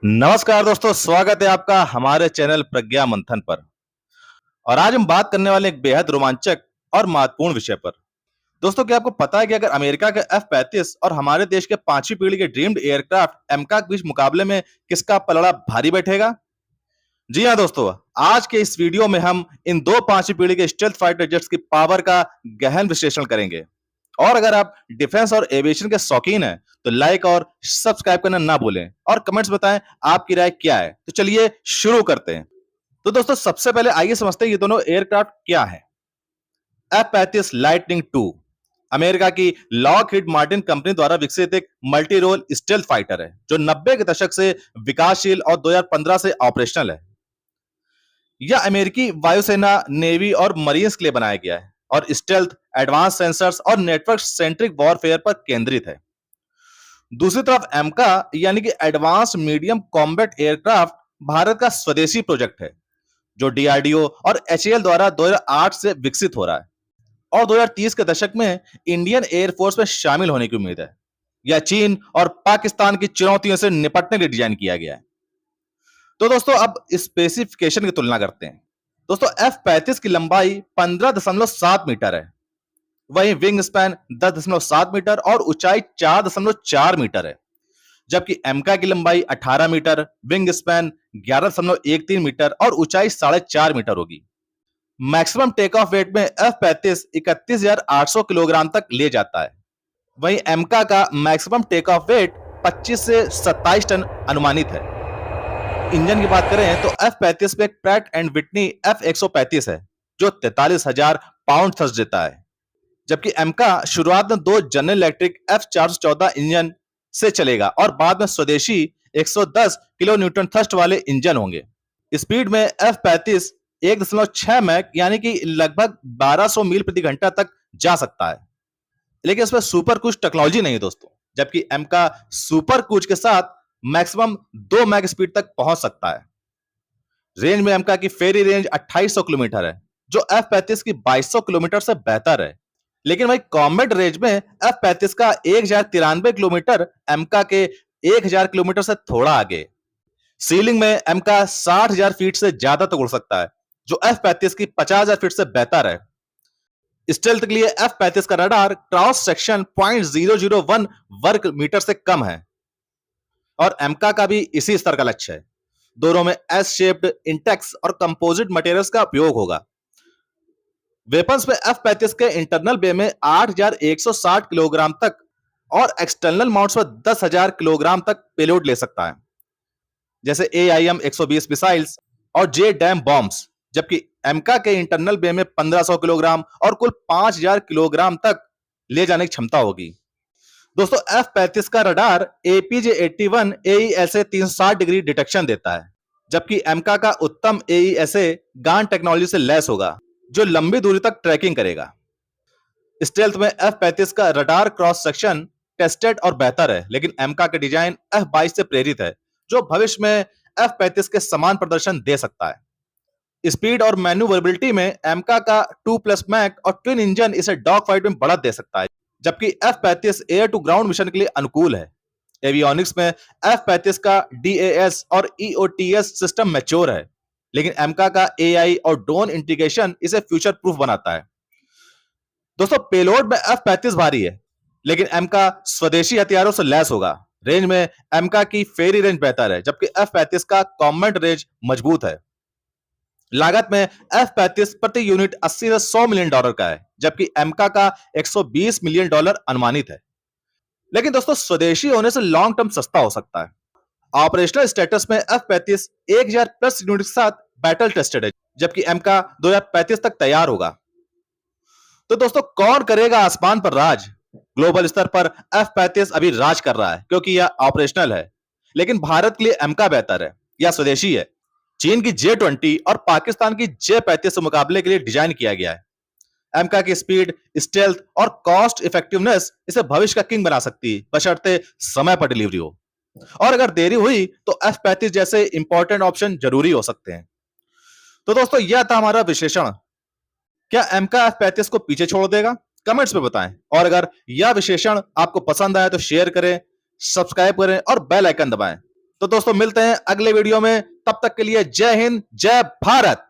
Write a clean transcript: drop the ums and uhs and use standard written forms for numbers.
नमस्कार दोस्तों, स्वागत है आपका हमारे चैनल प्रज्ञा मंथन पर। और आज हम बात करने वाले एक बेहद रोमांचक और महत्वपूर्ण विषय पर। दोस्तों, क्या आपको पता है कि अगर अमेरिका के F-35 और हमारे देश के 5वीं पीढ़ी के ड्रीम्ड एयरक्राफ्ट एमका के बीच मुकाबले में किसका पलड़ा भारी बैठेगा? जी हाँ दोस्तों, आज के इस वीडियो में हम इन दो 5वीं पीढ़ी के स्टेल्थ फाइटर जेट्स की पावर का गहन विश्लेषण करेंगे। और अगर आप डिफेंस और एविएशन के शौकीन हैं, तो लाइक और सब्सक्राइब करना ना भूलें और कमेंट्स बताएं आपकी राय क्या है। तो चलिए शुरू करते हैं। तो दोस्तों, सबसे पहले आइए समझते हैं ये दोनों एयरक्राफ्ट क्या है। F-35 लाइटनिंग 2 अमेरिका की लॉकहीड मार्टिन कंपनी द्वारा विकसित एक मल्टी रोल स्टेल्थ फाइटर है, जो 90 के दशक से विकासशील और 2015 से ऑपरेशनल है। यह अमेरिकी वायुसेना, नेवी और मरीन्स के लिए बनाया गया है और स्टेल्थ, एडवांस सेंसर्स और नेटवर्क सेंट्रिक वॉरफेयर पर केंद्रित है। दूसरी तरफ एमका यानी कि advance medium combat aircraft Bharat का स्वदेशी प्रोजेक्ट है, जो डीआरडीओ और एचएएल द्वारा 2008 से विकसित हो रहा है और 2030 के दशक में इंडियन एयरफोर्स में शामिल होने की उम्मीद है। यह चीन और पाकिस्तान की चुनौतियों से निपटने के लिए डिजाइन किया गया है। तो दोस्तों, अब स्पेसिफिकेशन की तुलना करते हैं। दोस्तों, F-35 की लंबाई 15.7 मीटर है, वहीं विंग स्पैन 10.7 मीटर और ऊंचाई 4.4 मीटर है। जबकि एमका की लंबाई 18 मीटर, विंग स्पैन 11.13 मीटर और ऊंचाई 4.5 मीटर होगी। मैक्सिमम टेक ऑफ वेट में F-35 31,800 किलोग्राम तक ले जाता है, वहीं एमका का मैक्सिमम टेक ऑफ वेट 25 से 27 टन अनुमानित है। इंजन की बात करें तो F-35 में प्रैट एंड विटनी F-135 है, जो 43,000 पाउंड थ्रस्ट देता है। जबकि एमका शुरुआत में दो जनरल इलेक्ट्रिक F-414 इंजन से चलेगा और बाद में स्वदेशी 110 किलो न्यूटन थ्रस्ट वाले इंजन होंगे। स्पीड में F-35 1.6 मैक यानी कि लगभग 1200 मील प्रति घंटा तक जा सकता है, लेकिन इसमें सुपर क्रूज टेक्नोलॉजी नहीं है दोस्तों। जबकि एमका सुपर क्रूज के साथ मैक्सिमम 2 मैक स्पीड तक पहुंच सकता है। रेंज में एमका की फेरी रेंज 2800 किलोमीटर है, जो F-35 की 2200 किलोमीटर से बेहतर है। लेकिन वही कॉम्बैट रेंज में F-35 का 1093 किलोमीटर एमका के 1000 किलोमीटर से थोड़ा आगे। सीलिंग में एमका 60,000 फीट से ज्यादा तक उड़ सकता है, जो F-35 की 50,000 फीट से बेहतर है। स्टेल्थ के लिए F-35 का रडार क्रॉस सेक्शन 0.001 वर्ग मीटर से कम है और एमका का भी इसी स्तर का लक्ष्य है। दोनों में एस शेप्ड इंटेक्स और कंपोजिट मटेरियल्स का उपयोग होगा। वेपन्स में F-35 के इंटरनल बे में 8,160 किलोग्राम तक और एक्सटर्नल माउंट्स में 10,000 किलोग्राम तक पेलोड ले सकता है, जैसे AIM-120 मिसाइल्स और जे-डैम बॉम्ब्स। जबकि एमका के इंटरनल बे में 1500 किलोग्राम और कुल 5,000 किलोग्राम तक ले जाने की क्षमता होगी। दोस्तों, F-35 का radar APJ-81 AESA 360 degree detection देता है, जबकि एमका का उत्तम AESA गान टेक्नोलॉजी से लैस होगा, जो लंबी दूरी तक ट्रैकिंग करेगा। स्टेल्थ में F-35 का रडार क्रॉस सेक्शन टेस्टेड और बेहतर है, लेकिन एमका का डिजाइन F-22 से प्रेरित है, जो भविष्य में F-35 के समान प्रदर्शन दे सकता है। स्पीड और मैन्यूवरेबिलिटी में एमका का 2+ मैक और ट्विन इंजन इसे डॉग फाइट में बढ़त दे सकता है, जबकि F-35 air to ground mission के लिए अनुकूल है। एवियोनिक्स में F-35 का DAS और EOTS सिस्टम मैच्योर है, लेकिन एमका का AI और ड्रोन इंटीग्रेशन इसे फ्यूचर प्रूफ बनाता है। दोस्तों, पेलोड में F-35 भारी है, लेकिन एमका स्वदेशी हथियारों से लैस होगा। रेंज में एमका की फेरी रेंज बेहतर है, जबकि F-35 का कॉम्बैट रेंज मजबूत है। लागत में F-35 प्रति यूनिट 80 से 100 मिलियन डॉलर का है, जबकि एमका का 120 मिलियन डॉलर अनुमानित है। लेकिन दोस्तों, स्वदेशी होने से लॉन्ग टर्म सस्ता हो सकता है। ऑपरेशनल स्टेटस में F-35 1000+ यूनिट के साथ बैटल टेस्टेड है, जबकि एमका 2035 तक तैयार होगा। तो दोस्तों, कौन करेगा आसमान पर राज? ग्लोबल स्तर पर F-35 अभी राज कर रहा है, क्योंकि यह ऑपरेशनल है। लेकिन भारत के लिए एमका बेहतर है, यह स्वदेशी है। चीन की J-20 और पाकिस्तान की J-35 से मुकाबले के लिए डिजाइन किया गया है। एमका की स्पीड, स्टेल्थ और कॉस्ट इफेक्टिवनेस इसे भविष्य का किंग बना सकती है, बशर्ते समय पर डिलीवरी हो। और अगर देरी हुई तो F-35 जैसे इंपॉर्टेंट ऑप्शन जरूरी हो सकते हैं। तो दोस्तों, यह था हमारा विश्लेषण। क्या एमका F-35 को पीछे छोड़ देगा? कमेंट्स में बताएं। और अगर यह विश्लेषण आपको पसंद आया तो शेयर करें, सब्सक्राइब करें और बेल आइकन दबाएं। तो दोस्तों मिलते हैं अगले वीडियो में, तब तक के लिए जय हिंद, जय भारत।